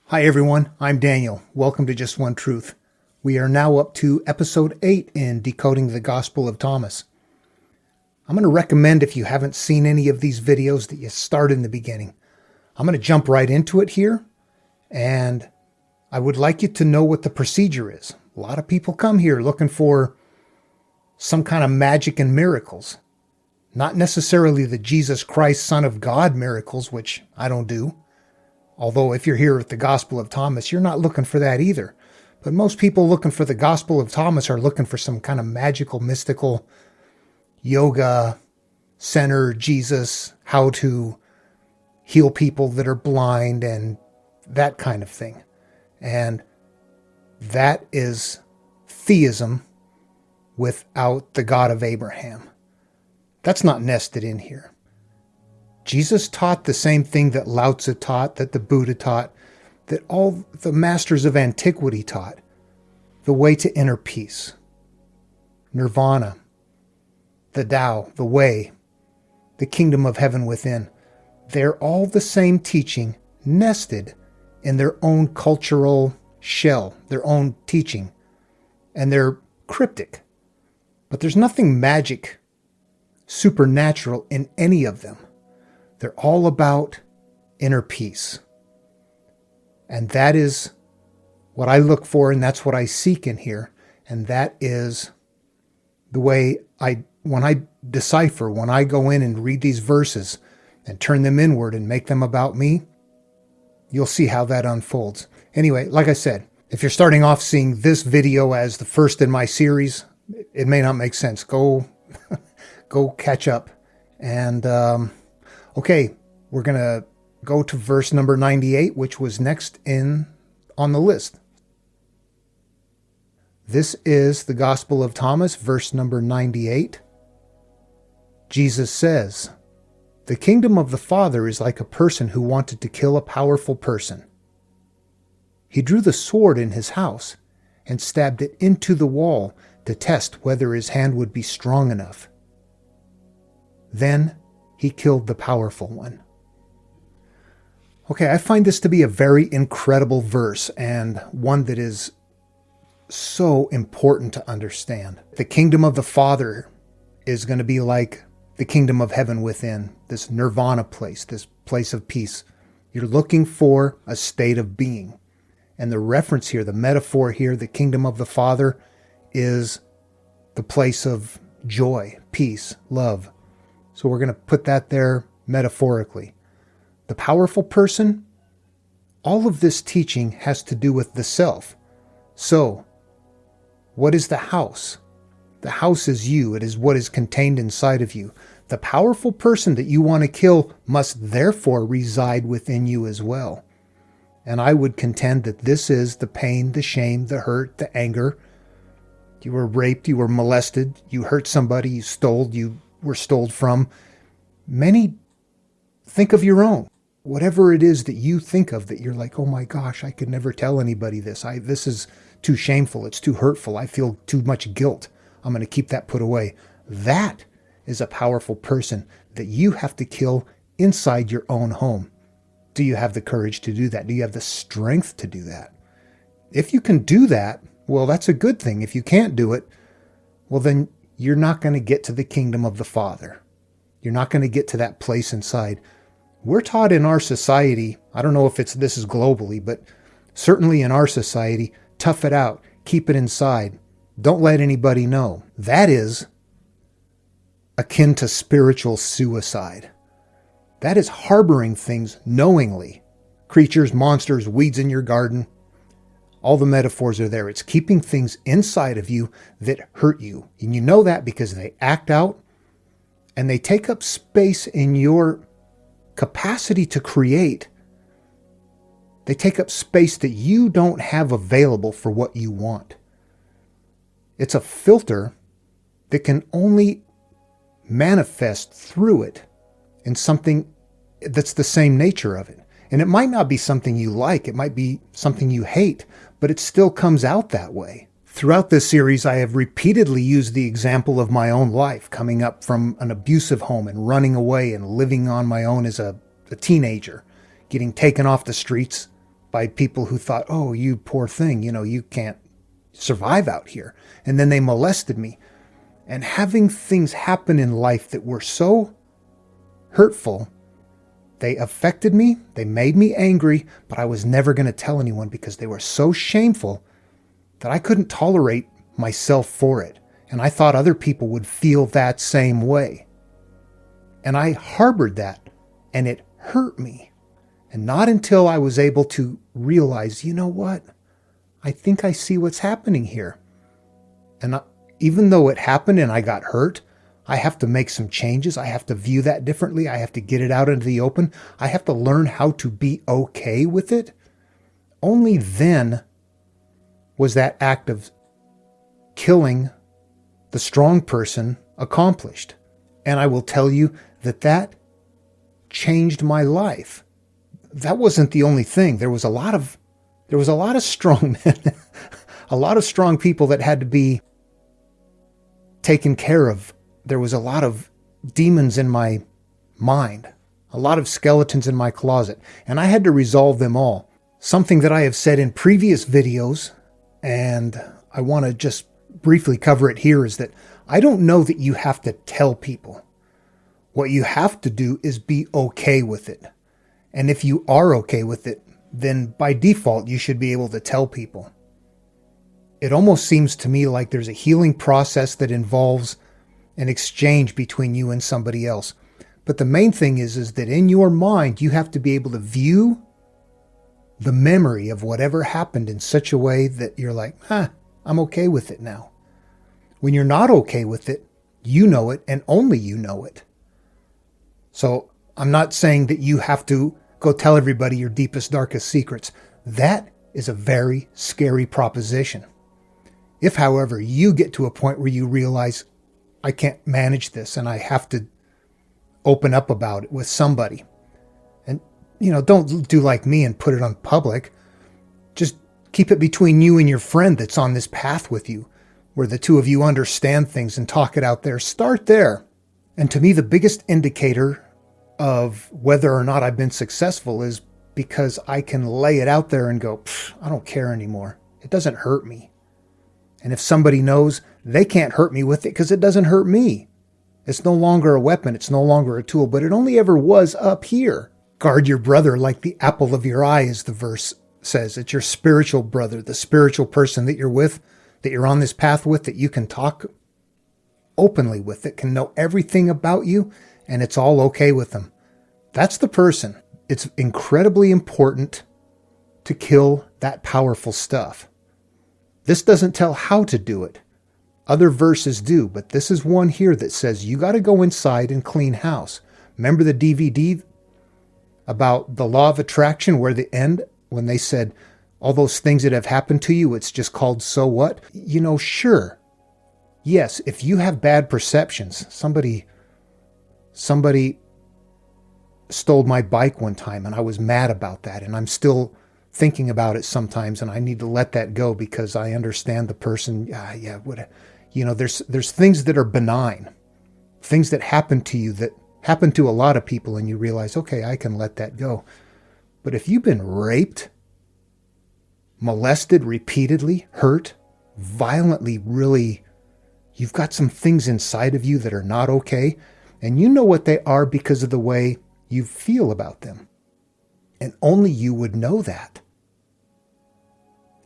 Hi everyone, I'm Daniel. Welcome to Just One Truth. We are now up to episode 8 in Decoding the Gospel of Thomas. I'm going to recommend, if you haven't seen any of these videos, that you start in the beginning. I'm going to jump right into it here, and I would like you to know what the procedure is. A lot of people come here looking for some kind of magic and miracles. Not necessarily the Jesus Christ, Son of God miracles, which I don't do. Although if you're here with the Gospel of Thomas, you're not looking for that either. But most people looking for the Gospel of Thomas are looking for some kind of magical, mystical, yoga, center, Jesus, how to heal people that are blind and that kind of thing. And that is theism without the God of Abraham. That's not nested in here. Jesus taught the same thing that Lao Tzu taught, that the Buddha taught, that all the masters of antiquity taught. The way to inner peace. Nirvana. The Tao, the way. The kingdom of heaven within. They're all the same teaching, nested in their own cultural shell, their own teaching. And they're cryptic. But there's nothing magic, supernatural in any of them. They're all about inner peace. And that is what I look for, and that's what I seek in here. And that is the way when I decipher, when I go in and read these verses and turn them inward and make them about me, you'll see how that unfolds. Anyway, like I said, if you're starting off seeing this video as the first in my series, it may not make sense. Go catch up. And okay, we're going to go to verse number 98, which was next on the list. This is the Gospel of Thomas, verse number 98. Jesus says, "The kingdom of the Father is like a person who wanted to kill a powerful person. He drew the sword in his house and stabbed it into the wall to test whether his hand would be strong enough. Then he killed the powerful one." Okay, I find this to be a very incredible verse and one that is so important to understand. The kingdom of the Father is going to be like the kingdom of heaven within, this nirvana place, this place of peace. You're looking for a state of being. And the reference here, the metaphor here, the kingdom of the Father is the place of joy, peace, love. So we're going to put that there metaphorically. The powerful person, all of this teaching has to do with the self. So, what is the house? The house is you. It is what is contained inside of you. The powerful person that you want to kill must therefore reside within you as well. And I would contend that this is the pain, the shame, the hurt, the anger. You were raped, you were molested, you hurt somebody, you stole, you were stole from. Many think of your own. Whatever it is that you think of that you're like, oh my gosh, I could never tell anybody this. This is too shameful. It's too hurtful. I feel too much guilt. I'm going to keep that put away. That is a powerful person that you have to kill inside your own home. Do you have the courage to do that? Do you have the strength to do that? If you can do that, well, that's a good thing. If you can't do it, well, then you're not going to get to the kingdom of the Father. You're not going to get to that place inside. We're taught in our society, I don't know if this is globally, but certainly in our society, tough it out, keep it inside, don't let anybody know. That is akin to spiritual suicide. That is harboring things knowingly. Creatures, monsters, weeds in your garden. All the metaphors are there. It's keeping things inside of you that hurt you. And you know that because they act out and they take up space in your capacity to create. They take up space that you don't have available for what you want. It's a filter that can only manifest through it in something that's the same nature of it. And it might not be something you like. It might be something you hate, but it still comes out that way. Throughout this series, I have repeatedly used the example of my own life, coming up from an abusive home and running away and living on my own as a teenager, getting taken off the streets by people who thought, oh, you poor thing, you can't survive out here. And then they molested me. And having things happen in life that were so hurtful, they affected me, they made me angry, but I was never going to tell anyone because they were so shameful that I couldn't tolerate myself for it. And I thought other people would feel that same way. And I harbored that, and it hurt me. And not until I was able to realize, you know what? I think I see what's happening here. And even though it happened and I got hurt, I have to make some changes. I have to view that differently. I have to get it out into the open. I have to learn how to be okay with it. Only then was that act of killing the strong person accomplished. And I will tell you that changed my life. That wasn't the only thing. There was a lot of strong men, a lot of strong people that had to be taken care of. There was a lot of demons in my mind, a lot of skeletons in my closet, and I had to resolve them all. Something that I have said in previous videos, and I want to just briefly cover it here, is that I don't know that you have to tell people. What you have to do is be okay with it. And if you are okay with it, then by default, you should be able to tell people. It almost seems to me like there's a healing process that involves an exchange between you and somebody else. But the main thing is that in your mind, you have to be able to view the memory of whatever happened in such a way that you're like, I'm okay with it now. When you're not okay with it, you know it, and only you know it. So I'm not saying that you have to go tell everybody your deepest, darkest secrets. That is a very scary proposition. If, however, you get to a point where you realize, I can't manage this and I have to open up about it with somebody. And, don't do like me and put it on public. Just keep it between you and your friend that's on this path with you, where the two of you understand things and talk it out there. Start there. And to me, the biggest indicator of whether or not I've been successful is because I can lay it out there and go, I don't care anymore. It doesn't hurt me. And if somebody knows, they can't hurt me with it because it doesn't hurt me. It's no longer a weapon. It's no longer a tool, but it only ever was up here. Guard your brother like the apple of your eye, as the verse says. It's your spiritual brother, the spiritual person that you're with, that you're on this path with, that you can talk openly with, that can know everything about you, and it's all okay with them. That's the person. It's incredibly important to kill that powerful stuff. This doesn't tell how to do it. Other verses do, but this is one here that says you got to go inside and clean house. Remember the DVD about the law of attraction, where the end, when they said all those things that have happened to you, it's just called so what? Sure. Yes, if you have bad perceptions, somebody stole my bike one time and I was mad about that, and I'm still thinking about it sometimes, and I need to let that go because I understand the person. There's things that are benign, things that happen to you that happen to a lot of people, and you realize, okay, I can let that go. But if you've been raped, molested repeatedly, hurt, violently, really, you've got some things inside of you that are not okay, and you know what they are because of the way you feel about them. And only you would know that.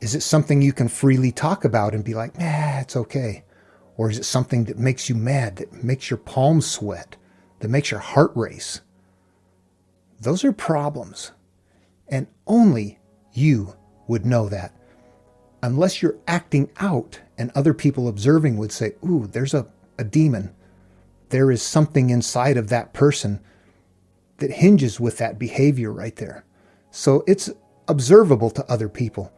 Is it something you can freely talk about and be like, it's okay? Or is it something that makes you mad, that makes your palms sweat, that makes your heart race? Those are problems. And only you would know that. Unless you're acting out and other people observing would say, ooh, there's a demon. There is something inside of that person that hinges with that behavior right there. So it's observable to other people.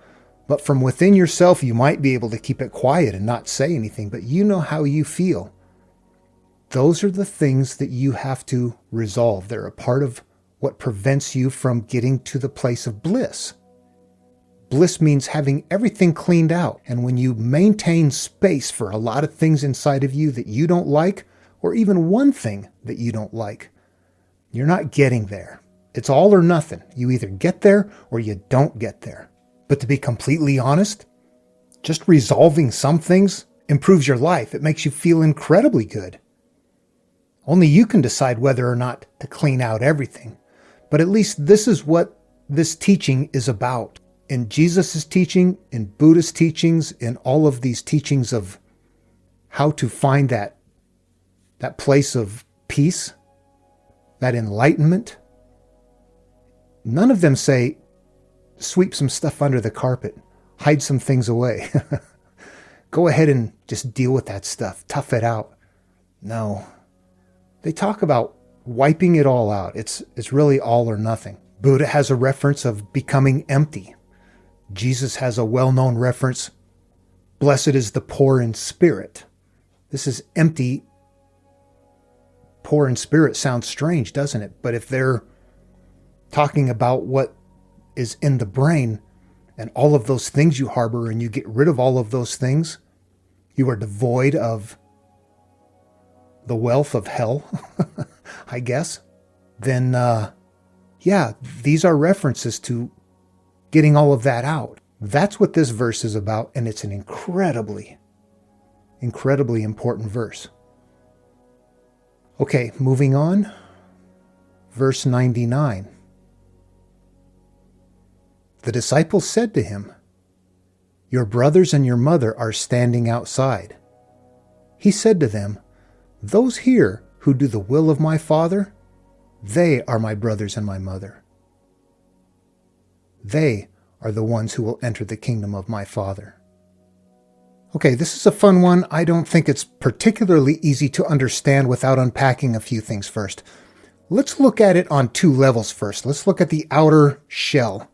But from within yourself, you might be able to keep it quiet and not say anything, but you know how you feel. Those are the things that you have to resolve. They're a part of what prevents you from getting to the place of bliss. Bliss means having everything cleaned out. And when you maintain space for a lot of things inside of you that you don't like, or even one thing that you don't like, you're not getting there. It's all or nothing. You either get there or you don't get there. But to be completely honest, just resolving some things improves your life. It makes you feel incredibly good. Only you can decide whether or not to clean out everything. But at least this is what this teaching is about. In Jesus' teaching, in Buddhist teachings, in all of these teachings of how to find that place of peace, that enlightenment, none of them say, sweep some stuff under the carpet, hide some things away. Go ahead and just deal with that stuff, tough it out. No. They talk about wiping it all out. It's really all or nothing. Buddha has a reference of becoming empty. Jesus has a well-known reference, blessed is the poor in spirit. This is empty. Poor in spirit sounds strange, doesn't it? But if they're talking about what is in the brain and all of those things you harbor and you get rid of all of those things, you are devoid of the wealth of hell, I guess, then these are references to getting all of that out. That's what this verse is about, and it's an incredibly, incredibly important verse. Okay, moving on. Verse 99. The disciples said to him, "Your brothers and your mother are standing outside." He said to them, "Those here who do the will of my Father, they are my brothers and my mother. They are the ones who will enter the kingdom of my Father." Okay, this is a fun one. I don't think it's particularly easy to understand without unpacking a few things first. Let's look at it on two levels first. Let's look at the outer shell.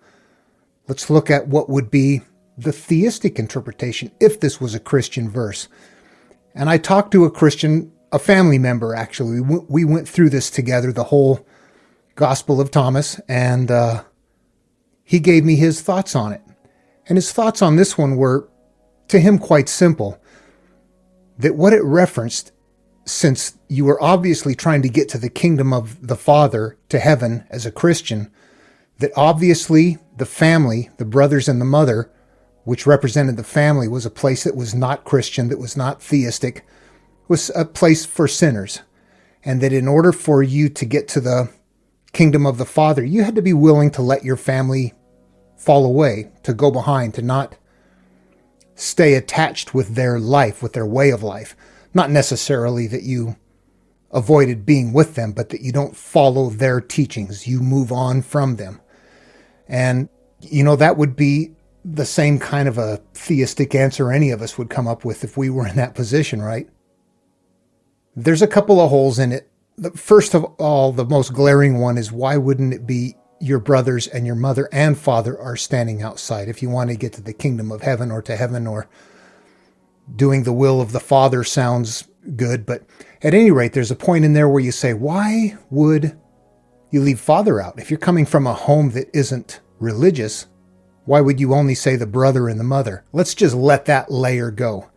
Let's look at what would be the theistic interpretation if this was a Christian verse. And I talked to a family member actually. We went through this together, the whole Gospel of Thomas, and he gave me his thoughts on it. And his thoughts on this one were, to him, quite simple. That what it referenced, since you were obviously trying to get to the kingdom of the Father, to heaven as a Christian, that obviously the family, the brothers and the mother, which represented the family, was a place that was not Christian, that was not theistic, was a place for sinners. And that in order for you to get to the kingdom of the Father, you had to be willing to let your family fall away, to go behind, to not stay attached with their life, with their way of life. Not necessarily that you avoided being with them, but that you don't follow their teachings. You move on from them. And, that would be the same kind of a theistic answer any of us would come up with if we were in that position, right? There's a couple of holes in it. First of all, the most glaring one is, why wouldn't it be your brothers and your mother and father are standing outside? If you want to get to the kingdom of heaven or to heaven, or doing the will of the Father sounds good. But at any rate, there's a point in there where you say, why would you leave father out? If you're coming from a home that isn't religious, why would you only say the brother and the mother? Let's just let that layer go.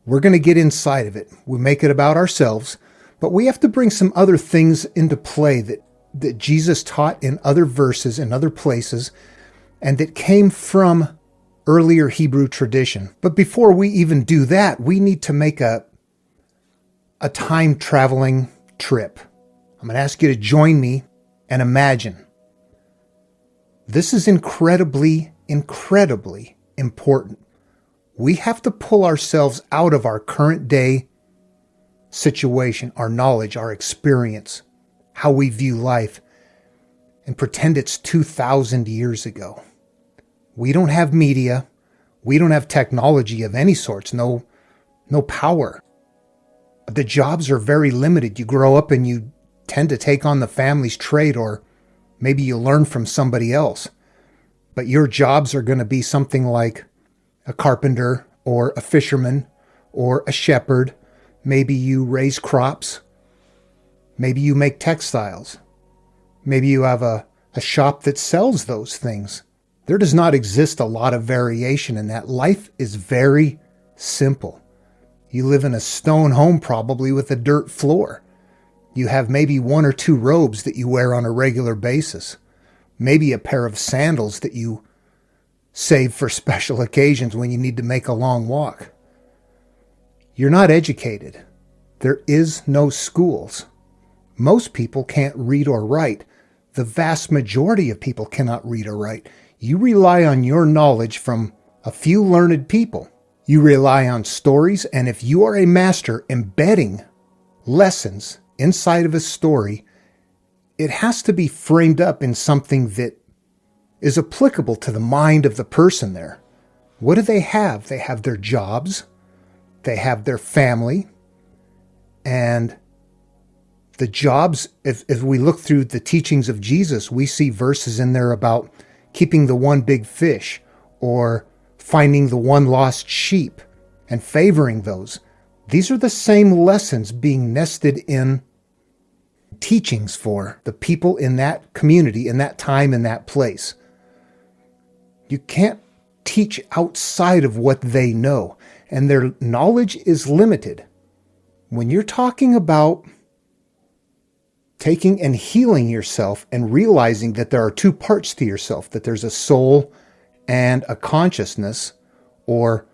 We're going to get inside of it. We make it about ourselves, but we have to bring some other things into play that Jesus taught in other verses in other places, and that came from earlier Hebrew tradition. But before we even do that, we need to make a time traveling trip. I'm going to ask you to join me and imagine. This is incredibly, incredibly important. We have to pull ourselves out of our current day situation, our knowledge, our experience, how we view life, and pretend it's 2,000 years ago. We don't have media. We don't have technology of any sorts, no power. The jobs are very limited. You grow up and you tend to take on the family's trade, or maybe you learn from somebody else. But your jobs are going to be something like a carpenter or a fisherman or a shepherd. Maybe you raise crops. Maybe you make textiles. Maybe you have a shop that sells those things. There does not exist a lot of variation in that. Life is very simple. You live in a stone home probably with a dirt floor. You have maybe 1 or 2 robes that you wear on a regular basis. Maybe a pair of sandals that you save for special occasions when you need to make a long walk. You're not educated. There is no schools. Most people can't read or write. The vast majority of people cannot read or write. You rely on your knowledge from a few learned people. You rely on stories, and if you are a master embedding lessons inside of a story, it has to be framed up in something that is applicable to the mind of the person there. What do they have? They have their jobs, they have their family, and the jobs, if we look through the teachings of Jesus, we see verses in there about keeping the one big fish or finding the one lost sheep and favoring those. These are the same lessons being nested in teachings for the people in that community, in that time, in that place. You can't teach outside of what they know, and their knowledge is limited. When you're talking about taking and healing yourself and realizing that there are 2 parts to yourself, that there's a soul and a consciousness, or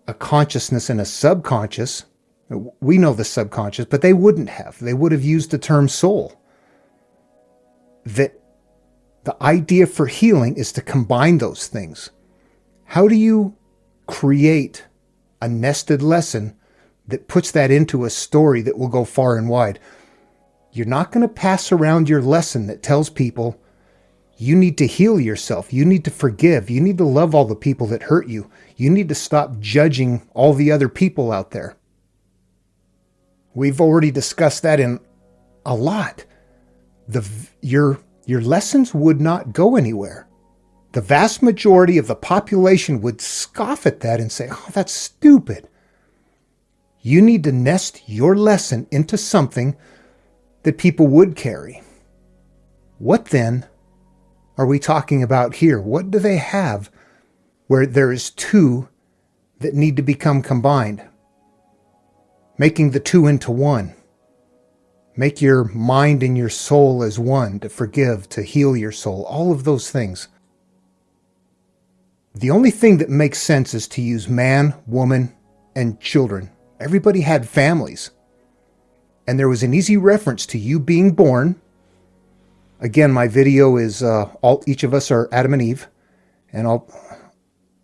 a consciousness and a subconscious. We know the subconscious, but they wouldn't have. They would have used the term soul. That the idea for healing is to combine those things. How do you create a nested lesson that puts that into a story that will go far and wide? You're not going to pass around your lesson that tells people you need to heal yourself. You need to forgive. You need to love all the people that hurt you. You need to stop judging all the other people out there. We've already discussed that in a lot. Your lessons would not go anywhere. The vast majority of the population would scoff at that and say, "Oh, that's stupid." You need to nest your lesson into something that people would carry. What then are we talking about here? What do they have where there is 2 that need to become combined? Making the 2 into 1. Make your mind and your soul as one, to forgive, to heal your soul, all of those things. The only thing that makes sense is to use man, woman, and children. Everybody had families. And there was an easy reference to you being born. Again, my video is each of us are Adam and Eve. And like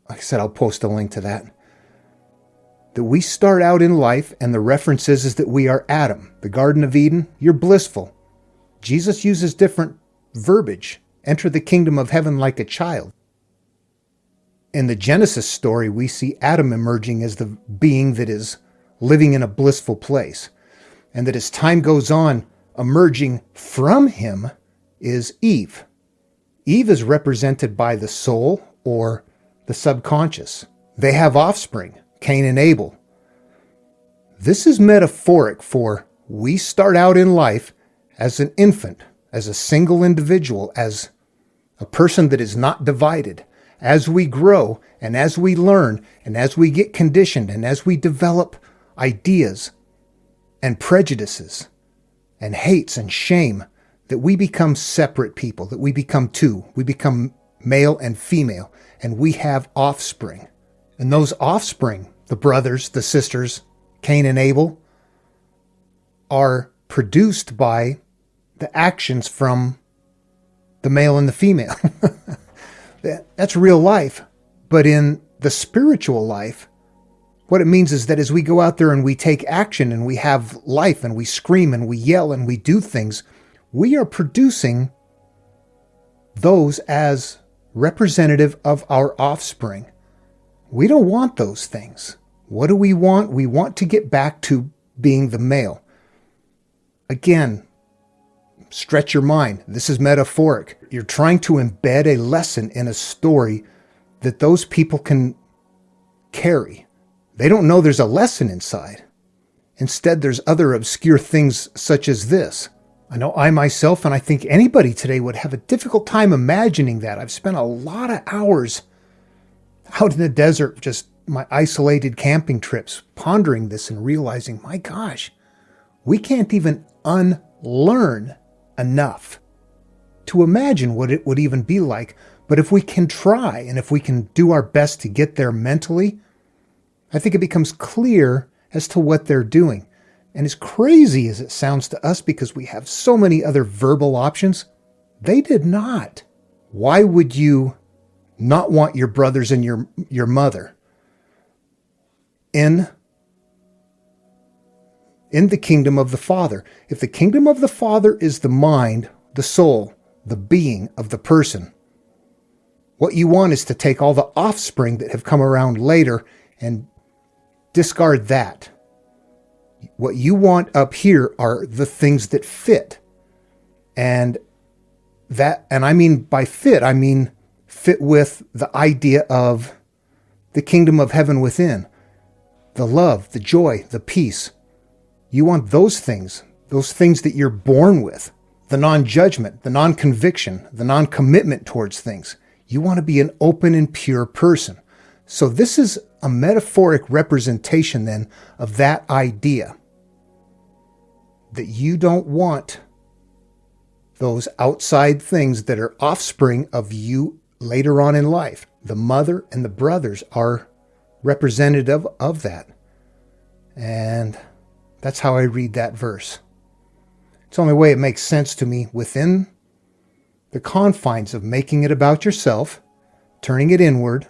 I said, I'll post a link to that. That we start out in life, and the reference is that we are Adam. The Garden of Eden, you're blissful. Jesus uses different verbiage. Enter the kingdom of heaven like a child. In the Genesis story, we see Adam emerging as the being that is living in a blissful place. And that as time goes on, emerging from him is Eve. Eve is represented by the soul or the subconscious. They have offspring, Cain and Abel. This is metaphoric for we start out in life as an infant, as a single individual, as a person that is not divided. As we grow and as we learn and as we get conditioned and as we develop ideas and prejudices and hates and shame, that we become separate people, that we become 2. We become male and female, and we have offspring. And those offspring, the brothers, the sisters, Cain and Abel, are produced by the actions from the male and the female. That's real life. But in the spiritual life, what it means is that as we go out there and we take action and we have life and we scream and we yell and we do things, we are producing those as representative of our offspring. We don't want those things. What do we want? We want to get back to being the male. Again, stretch your mind. This is metaphoric. You're trying to embed a lesson in a story that those people can carry. They don't know there's a lesson inside. Instead, there's other obscure things such as this. I know I myself, and I think anybody today would have a difficult time imagining that. I've spent a lot of hours out in the desert, just my isolated camping trips, pondering this and realizing, my gosh, we can't even unlearn enough to imagine what it would even be like. But if we can try, and if we can do our best to get there mentally, I think it becomes clear as to what they're doing. And as crazy as it sounds to us, because we have so many other verbal options, they did not. Why would you not want your brothers and your mother in the kingdom of the Father? If the kingdom of the Father is the mind, the soul, the being of the person, what you want is to take all the offspring that have come around later and discard that. What you want up here are the things that fit. And I mean by fit, I mean fit with the idea of the kingdom of heaven within. The love, the joy, the peace. You want those things that you're born with. The non-judgment, the non-conviction, the non-commitment towards things. You want to be an open and pure person. So this is a metaphoric representation then of that idea. That you don't want those outside things that are offspring of you later on in life. The mother and the brothers are representative of that. And that's how I read that verse. It's the only way it makes sense to me within the confines of making it about yourself, turning it inward,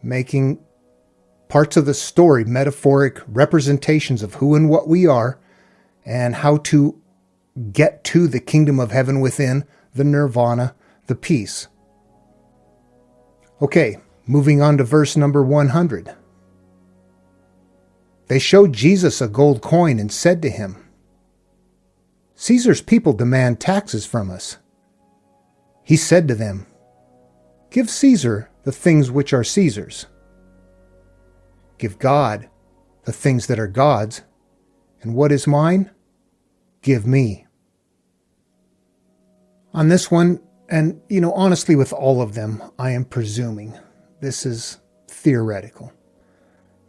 making parts of the story metaphoric representations of who and what we are, and how to get to the kingdom of heaven within, the nirvana, the peace. Okay, moving on to verse number 100. They showed Jesus a gold coin and said to him, "Caesar's people demand taxes from us." He said to them, "Give Caesar the things which are Caesar's. Give God the things that are God's. And what is mine? Give me." On this one, and honestly with all of them, I am presuming. This is theoretical.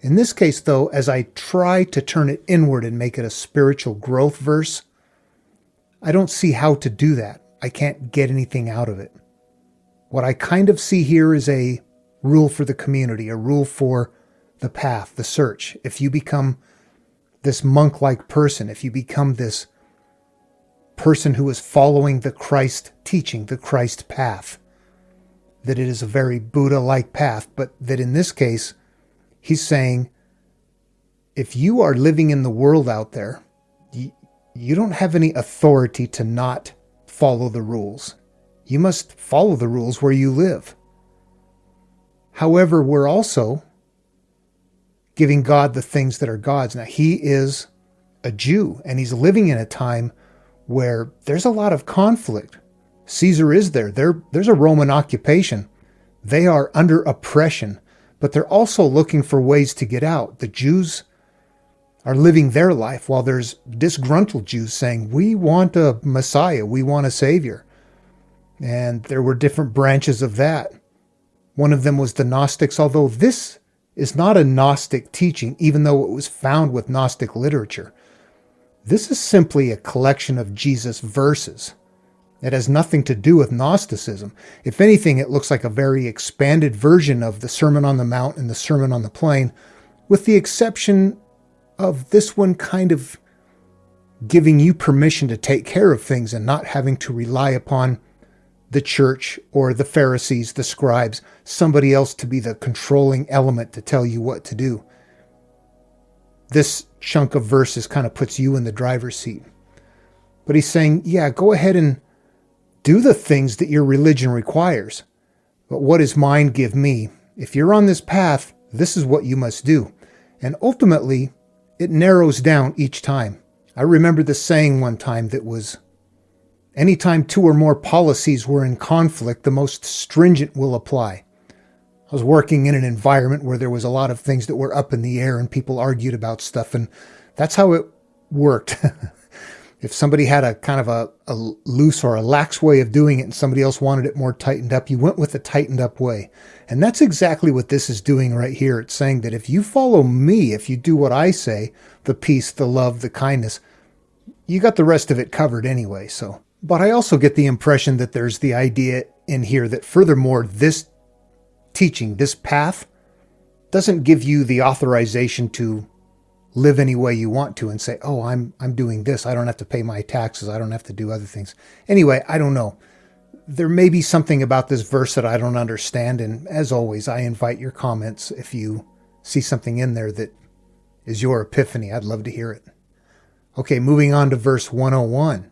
In this case, though, as I try to turn it inward and make it a spiritual growth verse, I don't see how to do that. I can't get anything out of it. What I kind of see here is a rule for the community, a rule for the path, the search. If you become this monk-like person, if you become this person who is following the Christ teaching, the Christ path, that it is a very Buddha-like path, but that in this case, he's saying, if you are living in the world out there, you don't have any authority to not follow the rules. You must follow the rules where you live. However, we're also giving God the things that are God's. Now, he is a Jew, and he's living in a time where there's a lot of conflict. Caesar is there. There's a Roman occupation. They are under oppression, but they're also looking for ways to get out. The Jews are living their life while there's disgruntled Jews saying, we want a Messiah, we want a Savior. And there were different branches of that. One of them was the Gnostics, although this is not a Gnostic teaching, even though it was found with Gnostic literature. This is simply a collection of Jesus verses. It has nothing to do with Gnosticism. If anything, it looks like a very expanded version of the Sermon on the Mount and the Sermon on the Plain, with the exception of this one kind of giving you permission to take care of things and not having to rely upon the church or the Pharisees, the scribes, somebody else to be the controlling element to tell you what to do. This chunk of verses kind of puts you in the driver's seat. But he's saying, yeah, go ahead and do the things that your religion requires. But what is mine, give me. If you're on this path, this is what you must do. And ultimately, it narrows down each time. I remember the saying one time that was, anytime two or more policies were in conflict, the most stringent will apply. I was working in an environment where there was a lot of things that were up in the air and people argued about stuff, and that's how it worked. If somebody had a kind of a loose or a lax way of doing it and somebody else wanted it more tightened up, you went with the tightened up way. And that's exactly what this is doing right here. It's saying that if you follow me, if you do what I say, the peace, the love, the kindness, You got the rest of it covered anyway, so. But I also get the impression that there's the idea in here that furthermore, this teaching, this path, doesn't give you the authorization to live any way you want to and say, oh, I'm doing this. I don't have to pay my taxes. I don't have to do other things. Anyway, I don't know. There may be something about this verse that I don't understand. And as always, I invite your comments. If you see something in there that is your epiphany, I'd love to hear it. Okay, moving on to verse 101.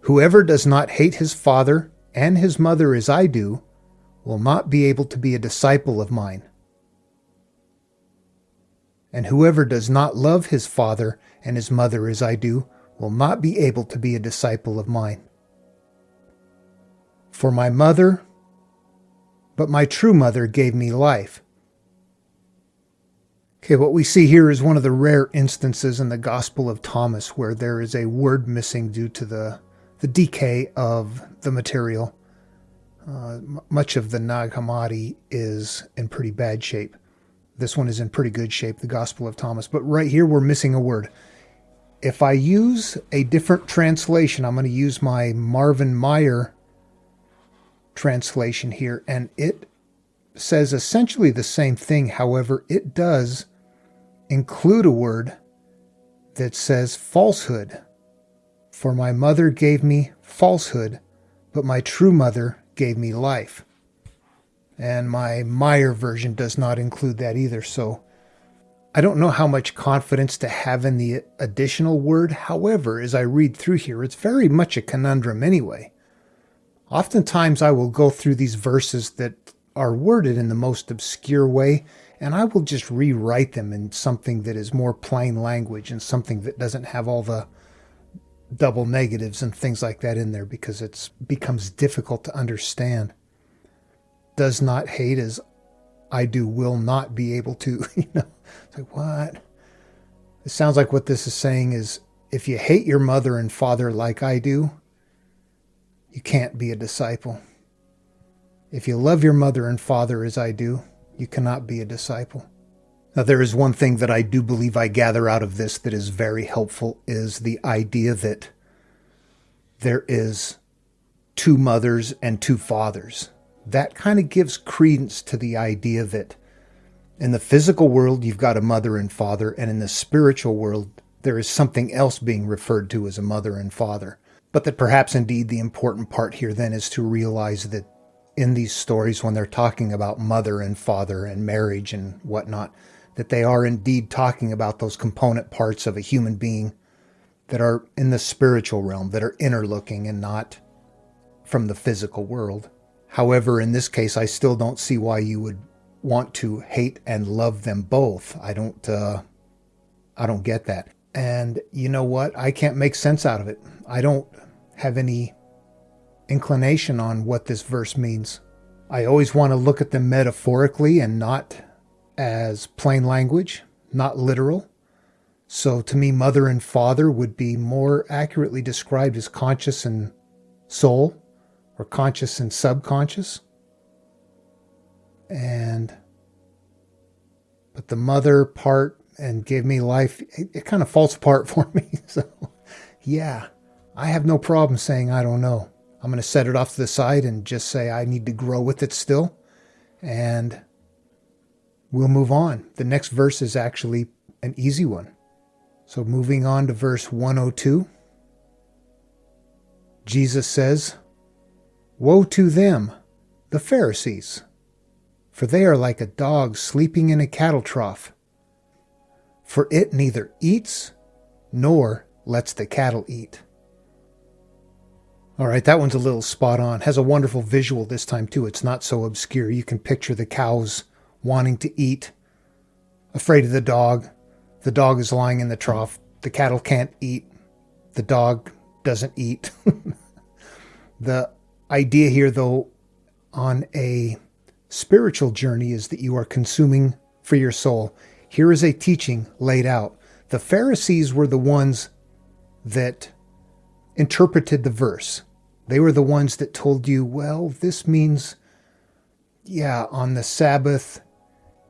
Whoever does not hate his father and his mother as I do will not be able to be a disciple of mine. And whoever does not love his father and his mother as I do will not be able to be a disciple of mine. For my mother, but my true mother gave me life. Okay, what we see here is one of the rare instances in the Gospel of Thomas where there is a word missing due to the decay of the material. Much of the Nag Hammadi is in pretty bad shape. This one is in pretty good shape, the Gospel of Thomas. But right here, we're missing a word. If I use a different translation, I'm going to use my Marvin Meyer translation here, and it says essentially the same thing. However, it does include a word that says falsehood. For my mother gave me falsehood, but my true mother gave me life. And my Meyer version does not include that either. So I don't know how much confidence to have in the additional word. However, as I read through here, it's very much a conundrum anyway. Oftentimes I will go through these verses that are worded in the most obscure way, and I will just rewrite them in something that is more plain language and something that doesn't have all the double negatives and things like that in there because it becomes difficult to understand. Does not hate as I do will not be able to. It's like, what? It sounds like what this is saying is if you hate your mother and father like I do, you can't be a disciple. If you love your mother and father as I do, you cannot be a disciple. Now, there is one thing that I do believe I gather out of this that is very helpful is the idea that there is two mothers and two fathers. That kind of gives credence to the idea that in the physical world, you've got a mother and father, and in the spiritual world, there is something else being referred to as a mother and father. But that perhaps indeed the important part here then is to realize that in these stories, when they're talking about mother and father and marriage and whatnot, that they are indeed talking about those component parts of a human being that are in the spiritual realm, that are inner looking and not from the physical world. However, in this case, I still don't see why you would want to hate and love them both. I don't get that. And you know what? I can't make sense out of it. I don't have any inclination on what this verse means. I always want to look at them metaphorically and not as plain language, not literal. So to me, mother and father would be more accurately described as conscious and soul, or conscious and subconscious. But the mother part and gave me life, it kind of falls apart for me. So yeah, I have no problem saying I don't know. I'm going to set it off to the side and just say I need to grow with it still. And we'll move on. The next verse is actually an easy one. So moving on to verse 102. Jesus says, "Woe to them, the Pharisees, for they are like a dog sleeping in a cattle trough. For it neither eats nor lets the cattle eat." All right, that one's a little spot on. Has a wonderful visual this time too. It's not so obscure. You can picture the cows wanting to eat, afraid of the dog. The dog is lying in the trough. The cattle can't eat. The dog doesn't eat. The idea here, though, on a spiritual journey is that you are consuming for your soul. Here is a teaching laid out. The Pharisees were the ones that interpreted the verse. They were the ones that told you, well, this means, yeah, on the Sabbath,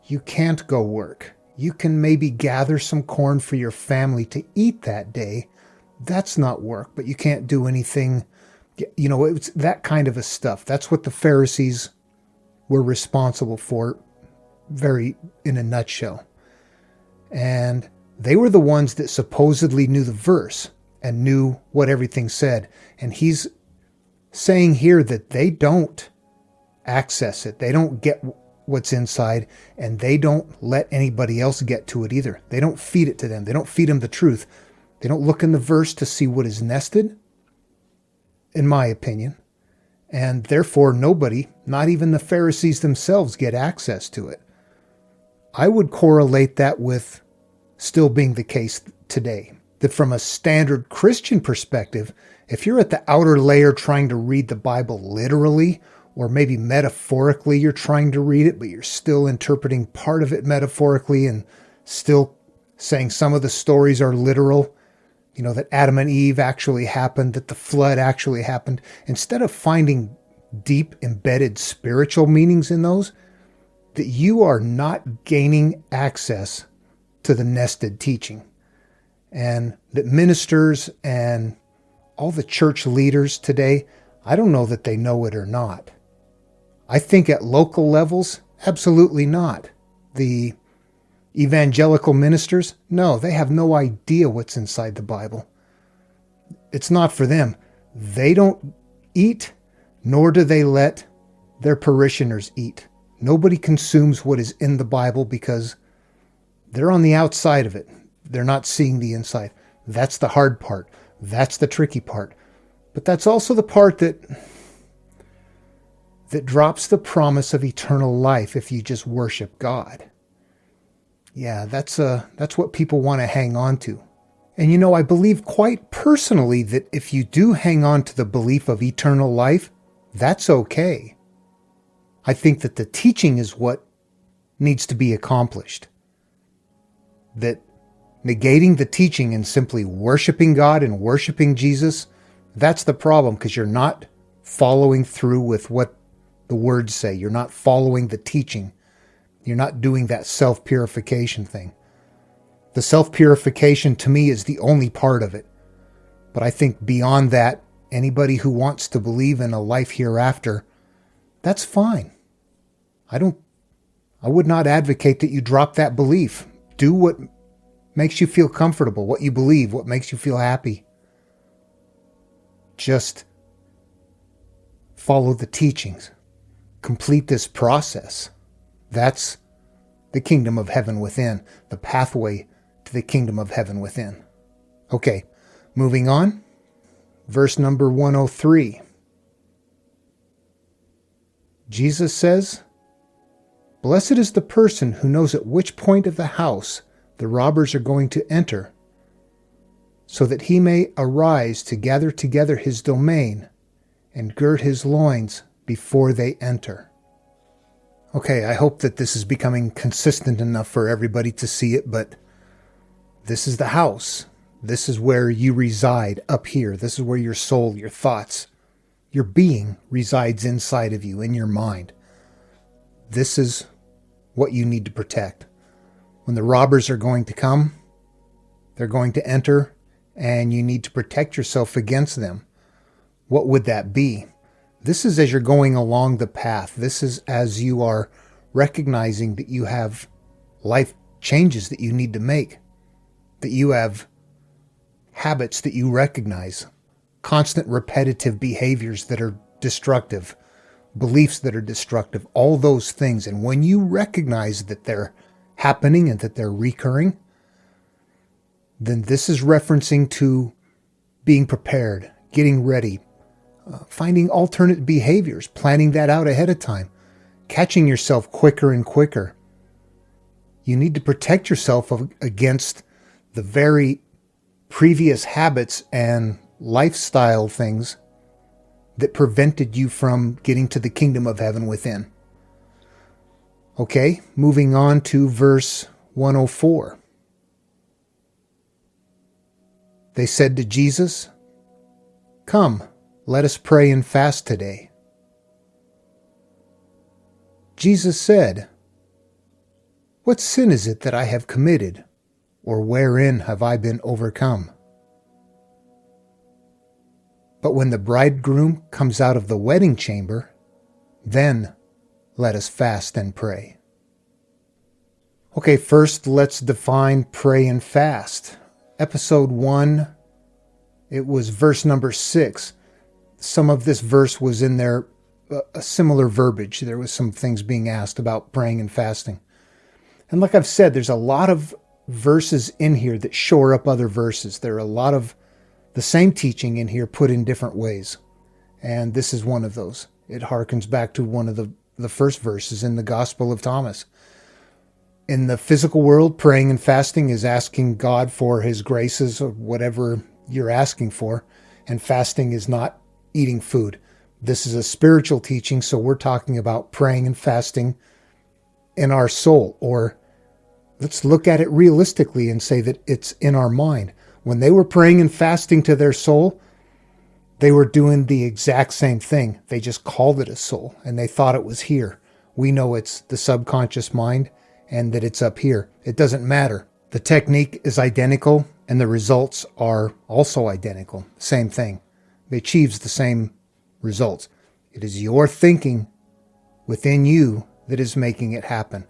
you can't go work. You can maybe gather some corn for your family to eat that day. That's not work, but you can't do anything. It's that kind of a stuff. That's what the Pharisees were responsible for, very in a nutshell. And they were the ones that supposedly knew the verse and knew what everything said. And he's saying here that they don't access it. They don't get what's inside, and they don't let anybody else get to it either. They don't feed it to them. They don't feed them the truth. They don't look in the verse to see what is nested, in my opinion. And therefore, nobody, not even the Pharisees themselves, get access to it. I would correlate that with still being the case today. That from a standard Christian perspective, if you're at the outer layer trying to read the Bible literally, or maybe metaphorically you're trying to read it, but you're still interpreting part of it metaphorically and still saying some of the stories are literal, that Adam and Eve actually happened, that the flood actually happened, instead of finding deep embedded spiritual meanings in those, that you are not gaining access to the nested teaching. And that ministers and all the church leaders today, I don't know that they know it or not. I think at local levels, absolutely not. The evangelical ministers, no, they have no idea what's inside the Bible. It's not for them. They don't eat, nor do they let their parishioners eat. Nobody consumes what is in the Bible because they're on the outside of it. They're not seeing the inside. That's the hard part. That's the tricky part. But that's also the part that drops the promise of eternal life if you just worship God. Yeah, that's what people want to hang on to. And I believe quite personally that if you do hang on to the belief of eternal life, that's okay. I think that the teaching is what needs to be accomplished. That negating the teaching and simply worshiping God and worshiping Jesus, that's the problem, because you're not following through with what the words say. You're not following the teaching. You're not doing that self-purification thing. The self-purification to me is the only part of it. But I think beyond that, anybody who wants to believe in a life hereafter, that's fine. I would not advocate that you drop that belief. Do what makes you feel comfortable, what you believe, what makes you feel happy. Just follow the teachings. Complete this process. That's the kingdom of heaven within, the pathway to the kingdom of heaven within. Okay, moving on. Verse number 103. Jesus says, "Blessed is the person who knows at which point of the house the robbers are going to enter, so that he may arise to gather together his domain and gird his loins before they enter." Okay, I hope that this is becoming consistent enough for everybody to see it, but this is the house. This is where you reside up here. This is where your soul, your thoughts, your being resides inside of you, in your mind. This is what you need to protect. When the robbers are going to come, they're going to enter, and you need to protect yourself against them. What would that be? This is as you're going along the path. This is as you are recognizing that you have life changes that you need to make, that you have habits that you recognize, constant repetitive behaviors that are destructive, beliefs that are destructive, all those things. And when you recognize that they're happening and that they're recurring, then this is referencing to being prepared, getting ready, finding alternate behaviors, planning that out ahead of time, catching yourself quicker and quicker. You need to protect yourself against the very previous habits and lifestyle things that prevented you from getting to the kingdom of heaven within. Okay, moving on to verse 104. They said to Jesus, "Come, let us pray and fast today." Jesus said, What sin is it that I have committed, or wherein have I been overcome? But when the bridegroom comes out of the wedding chamber, then let us fast and pray. Okay, first let's define pray and fast. Episode 1, it was verse number 6. Some of this verse was in there, a similar verbiage. There was some things being asked about praying and fasting. And like I've said, there's a lot of verses in here that shore up other verses. There are a lot of the same teaching in here put in different ways. And this is one of those. It harkens back to one of the first verses in the Gospel of Thomas. In the physical world, praying and fasting is asking God for his graces or whatever you're asking for. And fasting is not eating food. This is a spiritual teaching, so we're talking about praying and fasting in our soul. Or let's look at it realistically and say that it's in our mind. When they were praying and fasting to their soul, they were doing the exact same thing. They just called it a soul, and they thought it was here. We know it's the subconscious mind and that it's up here. It doesn't matter. The technique is identical, and the results are also identical. Same thing. It achieves the same results. It is your thinking within you that is making it happen.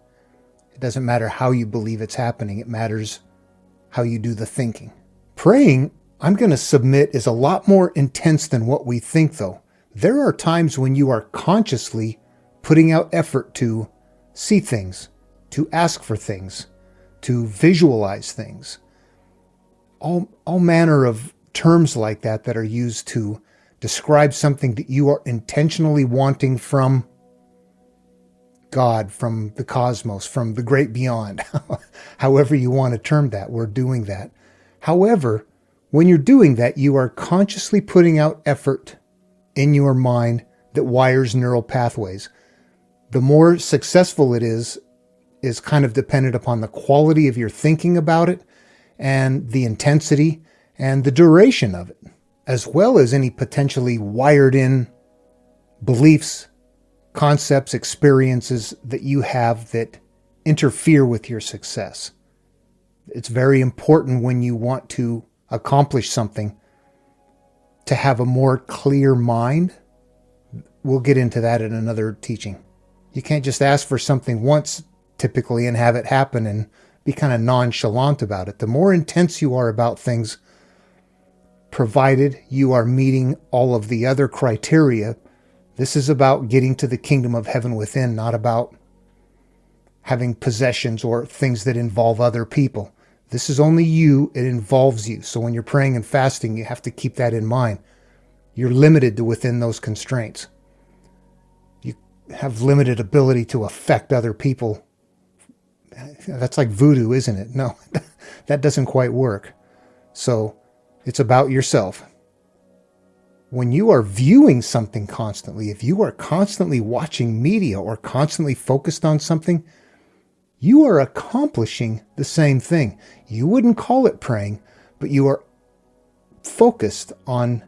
It doesn't matter how you believe it's happening. It matters how you do the thinking. Praying, I'm going to submit, is a lot more intense than what we think, though. There are times when you are consciously putting out effort to see things, to ask for things, to visualize things. All manner of terms like that are used to describe something that you are intentionally wanting from God, from the cosmos, from the great beyond. However you want to term that, we're doing that. However, when you're doing that, you are consciously putting out effort in your mind that wires neural pathways. The more successful it is kind of dependent upon the quality of your thinking about it and the intensity and the duration of it, as well as any potentially wired in beliefs, concepts, experiences that you have that interfere with your success. It's very important when you want to accomplish something to have a more clear mind. We'll get into that in another teaching. You can't just ask for something once typically and have it happen and be kind of nonchalant about it. The more intense you are about things, provided you are meeting all of the other criteria, this is about getting to the kingdom of heaven within, not about having possessions or things that involve other people. This is only you. It involves you. So when you're praying and fasting, you have to keep that in mind. You're limited to within those constraints. You have limited ability to affect other people. That's like voodoo, isn't it? No, that doesn't quite work. So it's about yourself. When you are viewing something constantly, if you are constantly watching media or constantly focused on something, you are accomplishing the same thing. You wouldn't call it praying, but you are focused on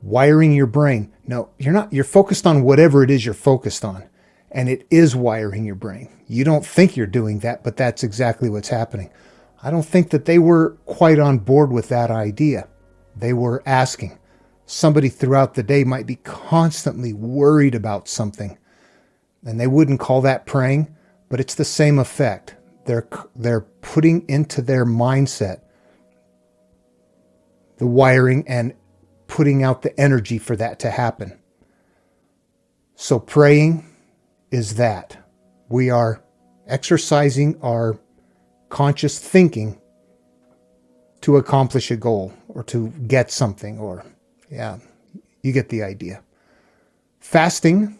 wiring your brain. No, you're not. You're focused on whatever it is you're focused on, and it is wiring your brain. You don't think you're doing that, but that's exactly what's happening. I don't think that they were quite on board with that idea. They were asking. Somebody throughout the day might be constantly worried about something, and they wouldn't call that praying. But it's the same effect. They're putting into their mindset the wiring and putting out the energy for that to happen. So praying is that. We are exercising our conscious thinking to accomplish a goal or to get something, or, yeah, you get the idea. Fasting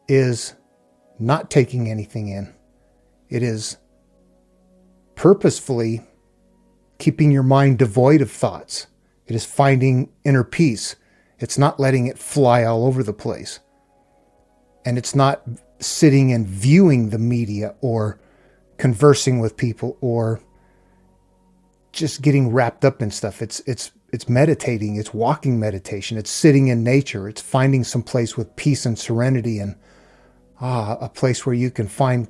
is not taking anything in. It is purposefully keeping your mind devoid of thoughts. It is finding inner peace. It's not letting it fly all over the place. And it's not sitting and viewing the media or conversing with people or just getting wrapped up in stuff. It's meditating. It's walking meditation. It's sitting in nature. It's finding some place with peace and serenity and a place where you can find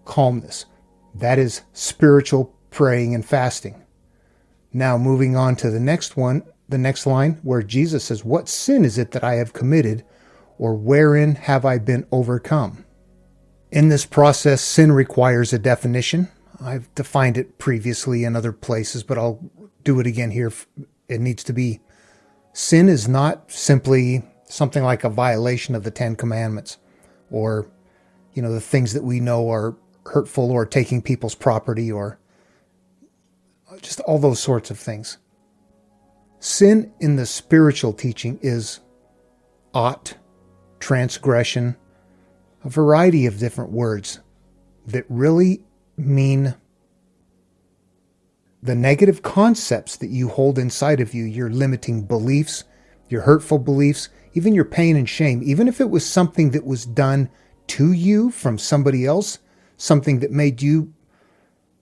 calmness. That is spiritual praying and fasting. Now moving on to the next one, the next line where Jesus says, "What sin is it that I have committed, or wherein have I been overcome?" In this process, sin requires a definition. I've defined it previously in other places, but I'll do it again here. It needs to be, sin is not simply something like a violation of the Ten Commandments, or, the things that we know are hurtful, or taking people's property, or just all those sorts of things. Sin in the spiritual teaching is ought, transgression, a variety of different words that really mean the negative concepts that you hold inside of you, your limiting beliefs, your hurtful beliefs, even your pain and shame, even if it was something that was done to you from somebody else, something that made you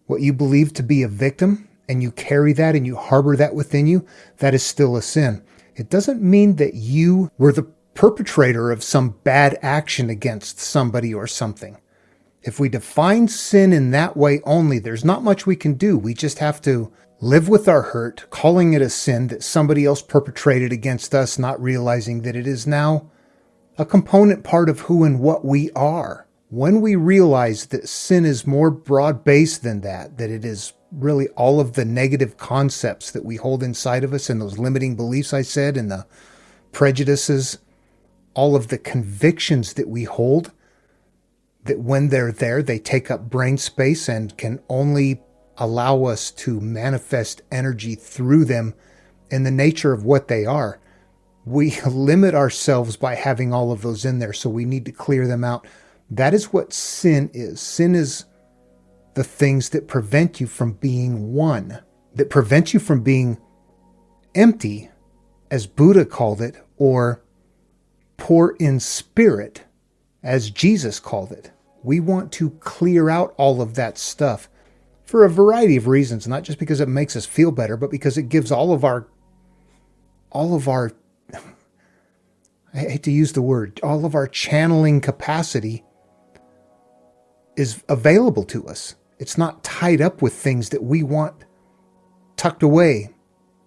what you believe to be a victim, and you carry that and you harbor that within you, that is still a sin. It doesn't mean that you were the perpetrator of some bad action against somebody or something. If we define sin in that way only, there's not much we can do. We just have to live with our hurt, calling it a sin that somebody else perpetrated against us, not realizing that it is now a component part of who and what we are. When we realize that sin is more broad-based than that it is really all of the negative concepts that we hold inside of us, and those limiting beliefs I said, and the prejudices, all of the convictions that we hold, that when they're there, they take up brain space and can only allow us to manifest energy through them in the nature of what they are. We limit ourselves by having all of those in there, so we need to clear them out. That is what sin is. Sin is the things that prevent you from being one, that prevent you from being empty, as Buddha called it, or poor in spirit, as Jesus called it. We want to clear out all of that stuff for a variety of reasons, not just because it makes us feel better, but because it gives all of our, I hate to use the word, all of our channeling capacity is available to us. It's not tied up with things that we want tucked away,